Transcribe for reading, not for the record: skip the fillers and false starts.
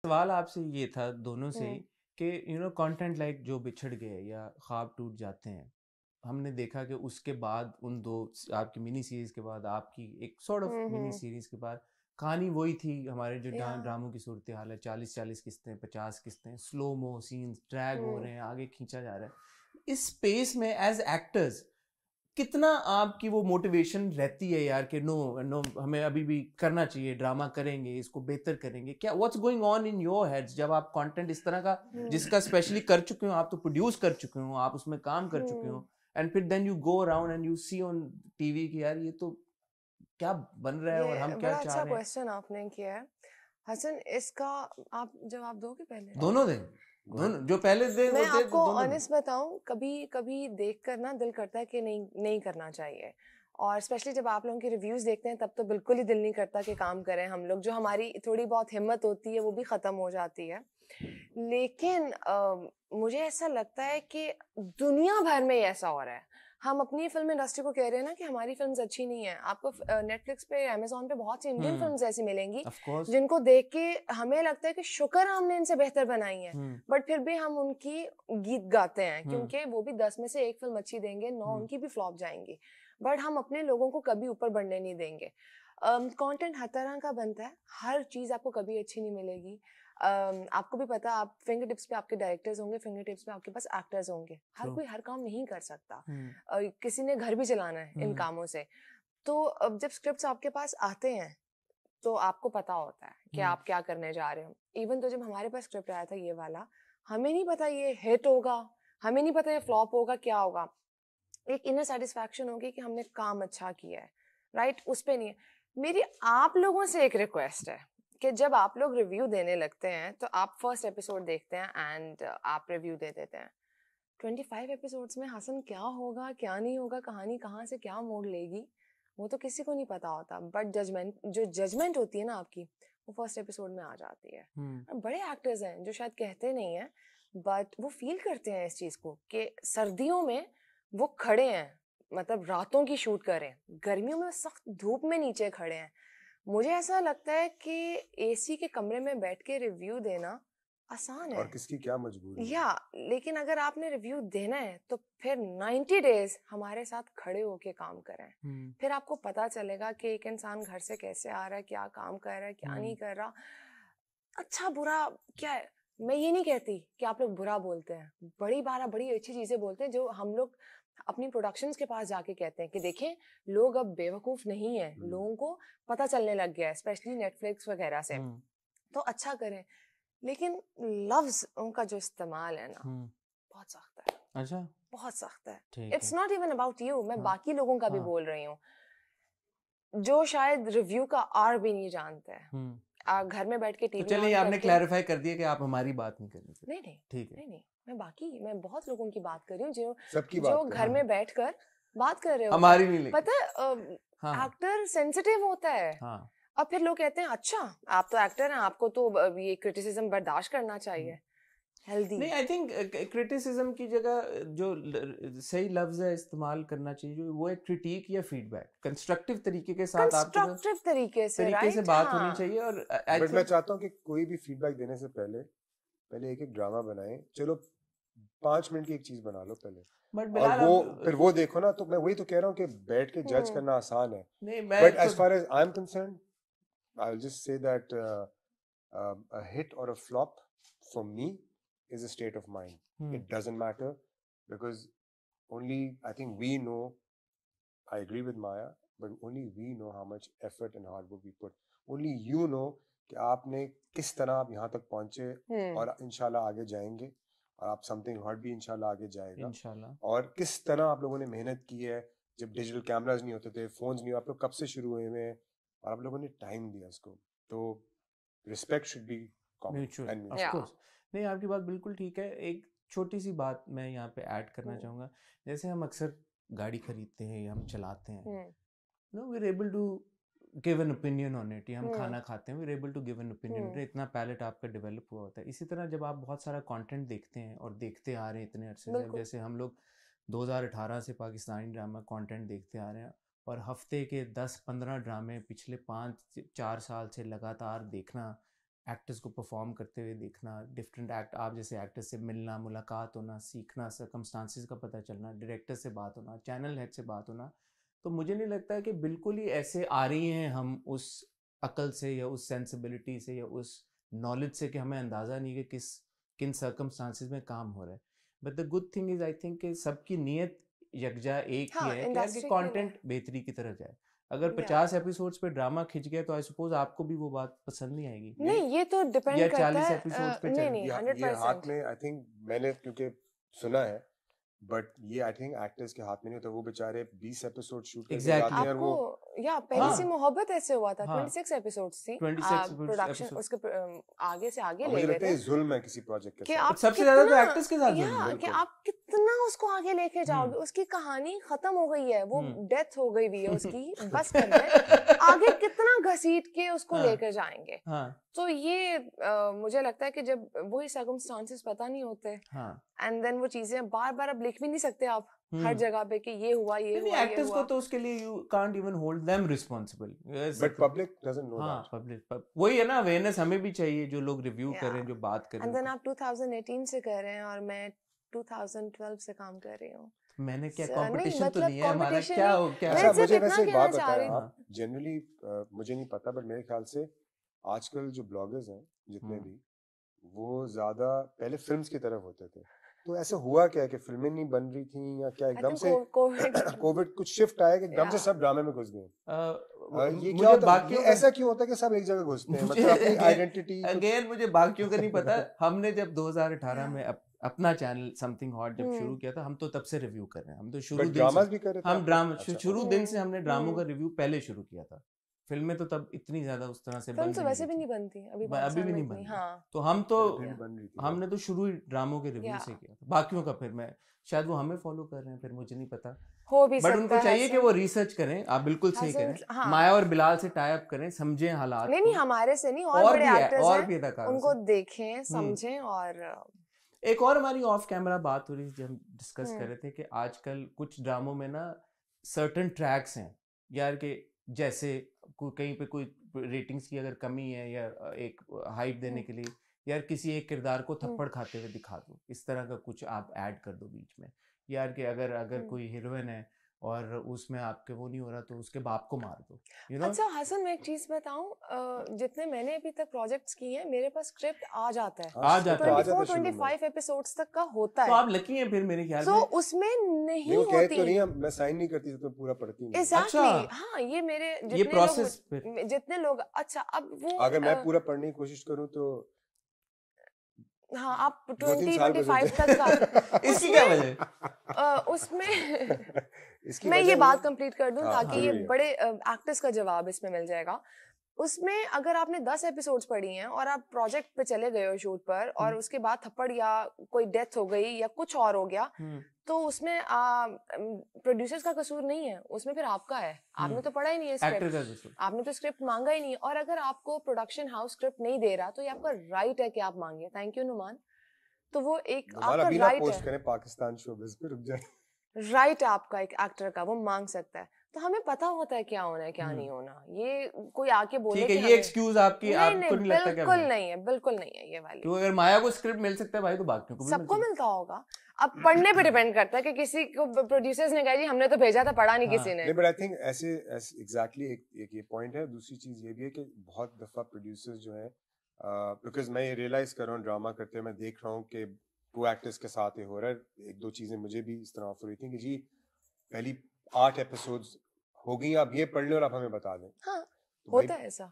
सवाल आपसे ये था दोनों से हम्म। कि कंटेंट लाइक जो बिछड़ गए या ख्वाब टूट जाते हैं, हमने देखा कि उसके बाद उन दो आपकी मिनी सीरीज के बाद आपकी एक sort of mini hmm. Series के बाद कहानी वही थी। हमारे जो या। ड्रामों की सूरत हाल है, 40-40 किस्तें, 50 किस्तें, स्लो मो सीन्स ड्रैग हो हम्म। रहे हैं, आगे खींचा जा रहा है। इस स्पेस में एज एक्टर्स कितना आपकी वो मोटिवेशन रहती है यार कि नो नो हमें अभी भी करना चाहिए, ड्रामा करेंगे, इसको बेहतर करेंगे? क्या what's going on in your heads जब आप कंटेंट इस तरह का हम्म। जिसका स्पेशली कर चुके हो, आप तो प्रोड्यूस कर चुके हो, आप उसमें काम कर चुके हम्म। हो, एंड फिर then you go around and you see on TV कि यार ये तो क्या बन रहा है और हम ये क्या बड़ा चाह अच्छा रहे हैं? क्वेश्चन आपने किया है हसन। इसका आप जवाब दोगे पहले? दोनों दें, दोनों जो पहले दे वो मैं दे, आपको दोनों दें। ऑनेस्ट बताऊं, कभी कभी देख कर ना दिल करता है कि नहीं नहीं करना चाहिए। और स्पेशली जब आप लोगों के रिव्यूज देखते हैं तब तो बिल्कुल ही दिल नहीं करता कि काम करें हम लोग। जो हमारी थोड़ी बहुत हिम्मत होती है वो भी खत्म हो जाती है। लेकिन मुझे ऐसा लगता है कि दुनिया भर में ऐसा हो रहा है। हम अपनी फिल्म इंडस्ट्री को कह रहे हैं ना कि हमारी फिल्म्स अच्छी नहीं है। आपको नेटफ्लिक्स पे, अमेजोन पे बहुत सी इंडियन फिल्म्स ऐसी मिलेंगी ऑफ कोर्स। जिनको देख के हमें लगता है कि शुक्र हमने इनसे बेहतर बनाई है। हम्म। बट फिर भी हम उनकी गीत गाते हैं हम्म। क्योंकि वो भी 10 में से एक फिल्म अच्छी देंगे, 9 हम्म। उनकी भी फ्लॉप जाएंगी। बट हम अपने लोगों को कभी ऊपर बढ़ने नहीं देंगे। कंटेंट हर तरह का बनता है, हर चीज आपको कभी अच्छी नहीं मिलेगी। आपको भी पता, आप फिंगर टिप्स पे आपके डायरेक्टर्स होंगे, फिंगर टिप्स पे आपके पास एक्टर्स होंगे। हर ट्रू। कोई हर काम नहीं कर सकता। हम्म। किसी ने घर भी चलाना है इन हम्म। कामों से। तो अब जब स्क्रिप्ट्स आपके पास आते हैं तो आपको पता होता है कि हम्म। आप क्या करने जा रहे हो। इवन तो जब हमारे पास स्क्रिप्ट आया था ये वाला, हमें नहीं पता ये हिट होगा, हमें नहीं पता ये फ्लॉप होगा, क्या होगा। एक इनर सेटिस्फैक्शन होगी कि हमने काम अच्छा किया है। राइट, उस पे नहीं है। मेरी आप लोगों से एक रिक्वेस्ट है कि जब आप लोग रिव्यू देने लगते हैं तो आप फर्स्ट एपिसोड देखते हैं एंड आप रिव्यू दे देते हैं। 25 एपिसोड्स में हसन क्या होगा क्या नहीं होगा, कहानी कहाँ से क्या मोड़ लेगी, वो तो किसी को नहीं पता होता। बट जजमेंट, जो जजमेंट होती है ना आपकी, वो फर्स्ट एपिसोड में आ जाती है। हम्म। और बड़े एक्टर्स हैं जो शायद कहते नहीं है, बट वो फील करते हैं इस चीज को कि सर्दियों में वो खड़े हैं, मतलब रातों की शूट करें, गर्मियों में सख्त धूप में नीचे खड़े हैं। मुझे ऐसा लगता है कि एसी के कमरे में बैठ के रिव्यू देना आसान और है। किसकी क्या मजबूरी है। या, लेकिन अगर आपने रिव्यू देना है तो फिर 90 डेज हमारे साथ खड़े होके काम करें। हम्म। फिर आपको पता चलेगा कि एक इंसान घर से कैसे आ रहा है, क्या काम कर रहा है, क्या नहीं कर रहा, अच्छा बुरा क्या है। मैं ये नहीं कहती कि आप लोग बुरा बोलते हैं, बड़ी बार आप बड़ी अच्छी चीजें बोलते हैं जो हम लोग अपनी प्रोडक्शंस के पास जाके कहते हैं कि देखें, लोग अब बेवकूफ नहीं है, लोगों को पता चलने लग गया है, स्पेशली नेटफ्लिक्स वगैरह से। हम्म। तो अच्छा करें। लेकिन लफ्ज उनका जो इस्तेमाल है ना, हम्म। बहुत सख्त है, अच्छा। बहुत सख्त है। ठीक इट्स है। नॉट इवन अबाउट यू, मैं हाँ। बाकी लोगों का भी हाँ। बोल रही हूँ जो शायद रिव्यू का आर भी नहीं जानते हैं। हम्म। घर में बैठ के तो टीवी चलिए ऑन आपने करके। क्लैरिफाई कर दिया कि आप हमारी बात नहीं करनी फिर। नहीं नहीं, ठीक है। नहीं नहीं, मैं बहुत लोगों की बात कर रही हूँ जो सबकी जो बात कर घर रहे हाँ, में बैठकर बात कर रहे होते हैं। हमारी नहीं लेकिन। पता है, हाँ। एक्टर सेंसिटिव होता है। हाँ। अब फिर लोग कहते हैं अच्छा आप तो एक्टर हैं, आपको तो ये क्रिटिसिज्म बर्दाश्त करना हम्म। चाहिए। हेल्दी। नहीं, आई थिंक क्रिटिसिज्म की जगह जो सही लफ्ज है इस्तेमाल करना चाहिए, जो वो एक क्रिटिक या फीडबैक, कंस्ट्रक्टिव तरीके के साथ आपके साथ कंस्ट्रक्टिव तरीके से, तरीके से राइट, बात होनी हाँ। चाहिए। और आई बट मैं थिंक चाहता हूँ कि कोई भी फीडबैक देने से पहले पहले एक एक ड्रामा बनाए। चलो 5 मिनट की एक चीज बना लो पहले, बट और बिलाल वो अब फिर वो देखो ना। तो मैं वही तो कह रहा हूँ कि बैठ के जज हम्म। करना आसान है। नहीं बट मैं तो as far as I am concern, I will just say that a hit or a flop for me is a state of mind. Hmm. It doesn't matter because only I think we know. I agree with Maya, but only we know how much effort and hard work we put. Only you know कि आपने किस तरह आप यहाँ तक पहुँचे, हम्म। और इंशाल्लाह आगे जाएंगे, और आप समथिंग हॉट भी इंशाल्लाह आगे जाएगा। इंशाल्लाह। और किस तरह आप लोगों ने मेहनत की है। जब डिजिटल कैमराज नहीं होते थे, फोन्स नहीं, आप लोग कब से शुरू हुए हैं, और आप लोगों ने टाइम दिया इसको। तो respect should be common mutual end of या। म्यूचुअल। कोर्स। नहीं, आपकी बात बिल्कुल ठीक है। एक छोटी सी बात मैं यहाँ पे ऐड करना हम्म। चाहूँगा। जैसे हम अक्सर गाड़ी खरीदते हैं या हम चलाते हैं, hmm. No we able to give an opinion on it, या हम हम्म। खाना खाते हैं we able to give an opinion, hmm. इतना पैलेट आपका डेवलप हुआ होता है। इसी तरह जब आप बहुत सारा कंटेंट देखते हैं और देखते आ रहे हैं इतने अरसे से, अब बिल्कुल। जैसे हम लोग 2018 से पाकिस्तानी ड्रामा कंटेंट देखते आ रहे हैं, और हफ्ते के 10-15 ड्रामे पिछले 5-4 साल से लगातार देखना एक्टर्स को परफॉर्म करते हुए देखना, डिफरेंट एक्ट, आप जैसे एक्टर्स से मिलना, मुलाकात होना, सीखना, सर्कमस्टांसिस का पता चलना, डायरेक्टर से बात होना, चैनल हेड से बात होना, तो मुझे नहीं लगता है कि बिल्कुल ही ऐसे आ रही हैं हम उस अकल से या उस सेंसिबिलिटी से या उस नॉलेज से कि हमें अंदाज़ा नहीं कि किन सर्कमस्टांसिस में काम हो रहा है। But the good thing is I think कि सबकी नीयत यकजा एक ही हाँ, है कि यार कि इंडस्ट्री के लिए कंटेंट बेहतरी की तरफ जाए। अगर या 50 एपिसोड्स पे ड्रामा खिंच गया तो आई सपोज आपको भी वो बात पसंद नहीं आएगी, नहीं, ये तो डिपेंड या करता 40 है एपिसोड्स पे नहीं चल नहीं ये 100%। हाथ में आई थिंक मैंने क्योंकि सुना है, बट ये आई थिंक एक्टर्स के हाथ में नहीं होता। वो बेचारे 20 एपिसोड शूट करके Exactly. जाते हैं और आपको वो या पहली सी हाँ मोहब्बत ऐसे हुआ था, हाँ 26 एपिसोड्स थी 26 प्रोडक्शन, एपिसोड, उसके आगे से आगे और ले मुझे गए लगता है थे ये जुल्म है किसी प्रोजेक्ट के कि साथ। आप सबसे ज्यादा तो कितना एक्टर्स के साथ जुल्म है। कि बिल्कुल आप कितना उसको आगे लेके जाओगे। हम्म उसकी कहानी खत्म हो गई है, वो हम्म डेथ हो गई हुई है उसकी, बस कर है आगे कितना घसीट के उसको हाँ लेकर जाएंगे। हाँ तो ये मुझे लगता है कि जब वही सर्कमस्टांसेस पता नहीं होते हाँ एंड देन वो चीजें बार बार अब लिख भी नहीं सकते आप हर जगह पे कि ये हुआ ये नहीं हुआ ये एक्टर्स को हुआ। तो उसके लिए you can't even hold them responsible, but public doesn't know हाँ दैट। पब्लिक वही है ना, अवेयरनेस हमें भी चाहिए, जो लोग रिव्यू Yeah. करें, जो बात करें एंड देन उनको। आप 2018 से कर रहे हैं और मैं 2012 से काम कर रही हूँ। मैंने क्या नहीं कंपटीशन तो मतलब नहीं है हमारा, कंपटीशन क्या नहीं, हो क्या मैं अच्छा है? सिर्फ मुझे इतना वैसे एक कहना बात चाह रही बताएं, हूँ। आप जनरली मुझे नहीं पता बट मेरे ख्याल से आजकल जो ब्लॉगर्स हैं जितने हम्म। भी, वो ज्यादा पहले फिल्म्स की तरफ होते थे। तो ऐसा हुआ क्या कि फिल्में नहीं बन रही थी या क्या I एकदम think से कोविड कोविड कुछ शिफ्ट आया कि एकदम से Yeah. सब ड्रामे में घुस गए? ये क्या मुझे होता है, बाकियों ये का ऐसा क्यों होता है कि सब एक जगह घुसते हैं? मुझे मतलब अपनी आइडेंटिटी अगेन मुझे बाकियों का नहीं पता। हमने जब 2018 में अपना चैनल समथिंग हॉट जब शुरू किया था, हम तो तब से रिव्यू कर रहे हैं, हम तो शुरू बट दिन से ड्रामास भी कर रहे थे हम आप ड्रामा तब? अच्छा शुरू दिन से हमने ड्रामों का हम्म रिव्यू पहले शुरू किया था। फिल्में तो तब इतनी ज्यादा उस तरह से फिल्म बन तो भी वैसे नहीं भी रही नहीं थी, बनती अभी अभी पाकिस्तान भी में नहीं इतनी। बन रही। हाँ तो हम तो पहले फिल्म बन रही थी। हमने तो शुरू ही ड्रामों के रिव्यू या से किया था। बाकियों का फिर मैं शायद वो हमें फॉलो कर रहे हैं, फिर मुझे नहीं पता। हो भी बट उनको सकता है चाहिए कि हसन। वो रिसर्च करें, आप बिल्कुल सही हसन करें, हाँ माया और बिलाल से टाई अप करें, समझें हालात नहीं को, नहीं हमारे से नहीं, और और बड़े भी है एक्टर्स और हैं, भी अदाकारों उनको से। देखें समझें और एक और हमारी ऑफ कैमरा बात हो रही थी जब हम डिस्कस कर हम्म रहे थे कि आजकल कुछ ड्रामों में ना सर्टन ट्रैक्स हैं यार, के जैसे कहीं पे कोई रेटिंग्स की अगर कमी है या एक हाइप देने के लिए यार किसी एक किरदार को थप्पड़ खाते हुए दिखा दो, इस तरह का कुछ आप ऐड कर दो बीच में, यार कि अगर कोई हीरोइन है और उसमें आपके वो नहीं हो रहा तो उसके बाप को मार दो, यू नो। अच्छा हसन, मैं एक चीज बताऊं, जितने मैंने अभी तक प्रोजेक्ट्स किए हैं मेरे पास स्क्रिप्ट आ जाता है, आ जाता है। 24-25 एपिसोड्स तक का होता तो है, आप लकी हैं फिर मेरे ख्याल तो में। उसमें नहीं नहीं वो कह होती तो नहीं है, मैं साइन नहीं करती तो पूरा पढ़ती नहीं। एग्जैक्टली। हाँ ये मेरे ये जितने प्रोसेस लोग जितने लोग अच्छा अब वो अगर मैं पूरा पढ़ने की कोशिश करूं तो हाँ आप 2-3 साल गुजर 20-25 तक का जाए। इसकी क्या वजह? उसमें इसकी मैं वजह ये ये- बात कंप्लीट कर दूं हाँ, ताकि ये जरूरी है। बड़े एक्टर्स का जवाब इसमें मिल जाएगा। उसमें अगर आपने 10 एपिसोड्स पढ़ी हैं और आप प्रोजेक्ट पे चले गए हो शूट पर और उसके बाद थप्पड़ या कोई डेथ हो गई या कुछ और हो गया, तो उसमें प्रोड्यूसर्स का कसूर नहीं है, उसमें फिर आपका है। आपने तो पढ़ा ही नहीं है एक्टर का स्क्रिप्ट, कसूर। आपने तो स्क्रिप्ट मांगा ही नहीं, और अगर आपको प्रोडक्शन हाउस स्क्रिप्ट नहीं दे रहा तो ये आपका राइट है कि आप मांगे। Thank you Numan. तो वो एक हमारा आपका भी ना राइट पोस्ट है, करें पाकिस्तान शोबिज़ पे, रुक जाए। राइट है आपका एक एक्टर का, वो मांग सकता है। तो हमें पता होता है क्या होना है क्या नहीं होना। ये कोई आके बोले ठीक है, कि ये हमें एक्सक्यूज आपकी नहीं आपको नहीं नहीं लगता क्या? बिल्कुल नहीं है, बिल्कुल नहीं है ये वाली। क्योंकि अगर माया को स्क्रिप्ट मिल सकता है भाई तो बाकियों को भी मिल सबको सकता मिलता होगा, अब पढ़ने पे डिपेंड करता है कि किसी को प्रोड्यूसर्स ने कहा जी हमने तो भेजा था, पढ़ा नहीं हाँ। किसी ने। नहीं बट आई थिंक ऐसे एग्जैक्टली एक ये पॉइंट है। दूसरी चीज ये भी है कि बहुत दफा प्रोड्यूसर्स जो है, बिकॉज मैं ये रियलाइज कर रहा हूँ ड्रामा करते हुए, मैं देख रहा हूँ कि को एक्टर्स के साथ ये हो रहा है। एक दो चीजें मुझे भी इस तरह ऑफर हुई थी कि जी पहली 8 एपिसोड्स हो गई, आप ये पढ़ लें और आप हमें बता दें। हाँ तो भाई होता है ऐसा।